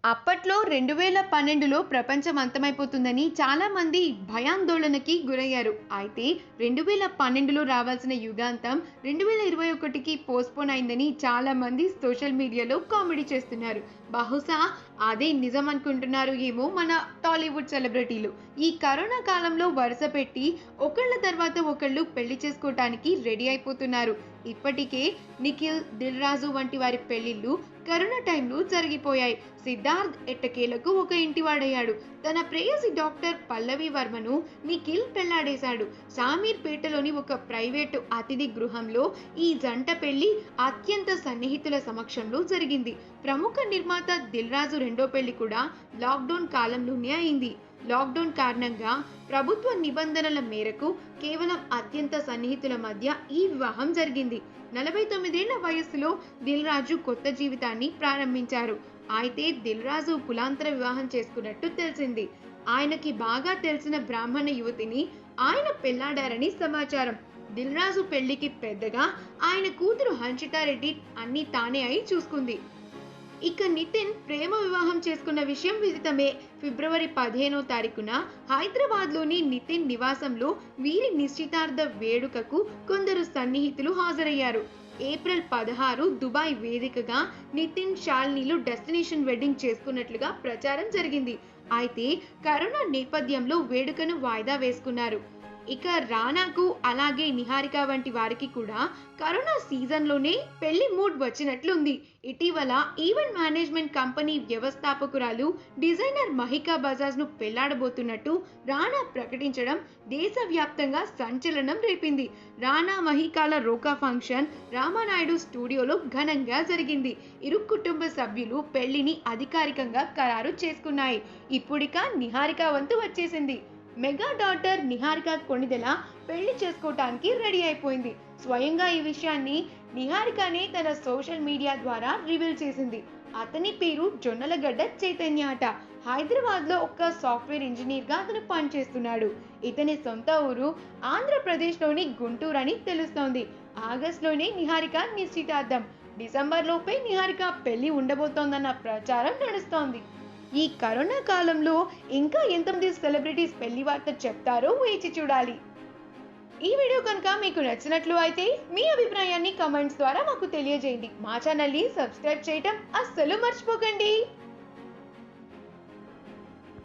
అప్పట్లో 2012లో ప్రపంచం అంతమైపోతుందని చాలామంది భయాందోళనకి గురయ్యారు. అయితే 2012లో రావాల్సిన యుగాంతం 2021కి పోస్ట్‌పోన్ అయిందని చాలామంది సోషల్ మీడియాలో కామెడీ చేస్తున్నారు. బహుశా అదే నిజం అనుకుంటున్నారు ఏమో మన టాలీవుడ్ సెలబ్రిటీలు. ఈ కరోనా కాలంలో వరుస పెట్టి ఒకళ్ళ తర్వాత ఒకళ్ళు పెళ్లి చేసుకోవటానికి రెడీ అయిపోతున్నారు. ఇప్పటికే నిఖిల్, దిల్ రాజు వంటి వారి పెళ్లిళ్ళు కరోనా టైంలో జరిగిపోయాయి. సిద్ధార్థ్ ఎట్టకేలకు ఒక ఇంటివాడయ్యాడు. తన ప్రేయసి డాక్టర్ పల్లవి వర్మను నిఖిల్ పెళ్లాడేశాడు. శామీర్పేటలోని ఒక ప్రైవేటు అతిథి గృహంలో ఈ జంట పెళ్లి అత్యంత సన్నిహితుల సమక్షంలో జరిగింది. ప్రముఖ నిర్మాత దిల్ రాజు రెండో పెళ్లి కూడా లాక్డౌన్ కాలంలోనే అయింది. లాక్డౌన్ కారణంగా ప్రభుత్వ నిబంధనల మేరకు కేవలం అత్యంత సన్నిహితుల మధ్య ఈ వివాహం జరిగింది. 49 ఏళ్ల వయస్సులో దిల్ రాజు కొత్త జీవితాన్ని ప్రారంభించారు. అయితే దిల్ రాజు కులాంతర వివాహం చేసుకున్నట్టు తెలిసింది. ఆయనకి బాగా తెలిసిన బ్రాహ్మణ యువతిని ఆయన పెళ్లాడారని సమాచారం. దిల్ రాజు పెళ్లికి పెద్దగా ఆయన కూతురు హన్షితారెడ్డి అన్ని తానే అయి చూసుకుంది. ఇక నితిన్ ప్రేమ వివాహం చేసుకున్న విషయం విదితమే. ఫిబ్రవరి 15వ తారీఖున హైదరాబాద్లోని నితిన్ నివాసంలో వీరి నిశ్చితార్థ వేడుకకు కొందరు సన్నిహితులు హాజరయ్యారు. ఏప్రిల్ 16 దుబాయ్ వేదికగా నితిన్, శాలినీలు డెస్టినేషన్ వెడ్డింగ్ చేసుకున్నట్లుగా ప్రచారం జరిగింది. అయితే కరోనా నేపథ్యంలో వేడుకను వాయిదా వేసుకున్నారు. ఇక రానాకు అలాగే నిహారిక వంటి వారికి కూడా కరోనా సీజన్లోనే పెళ్లి మూడ్ వచ్చినట్లుంది. ఇటీవల ఈవెంట్ మేనేజ్మెంట్ కంపెనీ వ్యవస్థాపకురాలు డిజైనర్ మహికా బజాజ్ను పెళ్లాడబోతున్నట్టు రానా ప్రకటించడం దేశవ్యాప్తంగా సంచలనం రేపింది. రానా మహికాల రోకా ఫంక్షన్ రామానాయుడు స్టూడియోలో ఘనంగా జరిగింది. ఇరు కుటుంబ సభ్యులు పెళ్లిని అధికారికంగా ఖరారు చేసుకున్నాయి. ఇప్పుడిక నిహారిక వంతు వచ్చేసింది. మెగా డాటర్ నిహారిక కొణిదెల పెళ్లి చేసుకోవటానికి రెడీ అయిపోయింది. స్వయంగా ఈ విషయాన్ని నిహారికనే తన సోషల్ మీడియా ద్వారా రివీల్ చేసింది. అతని పేరు జొన్నలగడ్డ చైతన్య అట. హైదరాబాద్లో ఒక సాఫ్ట్వేర్ ఇంజనీర్గా అతను పనిచేస్తున్నాడు. ఇతని సొంత ఊరు ఆంధ్రప్రదేశ్లోని గుంటూరు అని తెలుస్తోంది. ఆగస్టులోనే నిహారిక నిశ్చితార్థం. డిసెంబర్ లోపే నిహారిక పెళ్లి ఉండబోతోందన్న ప్రచారం నడుస్తోంది. ఈ కరోనా కాలంలో ఇంకా ఎంతమంది సెలబ్రిటీస్ పెళ్లి వార్త చెప్తారో వేచి చూడాలి. ఈ వీడియో కనుక మీకు నచ్చినట్లు అయితే మీ అభిప్రాయాన్ని కామెంట్స్ ద్వారా మాకు తెలియజేయండి. మా ఛానల్ని సబ్స్క్రైబ్ చేయటం అస్సలు మర్చిపోకండి.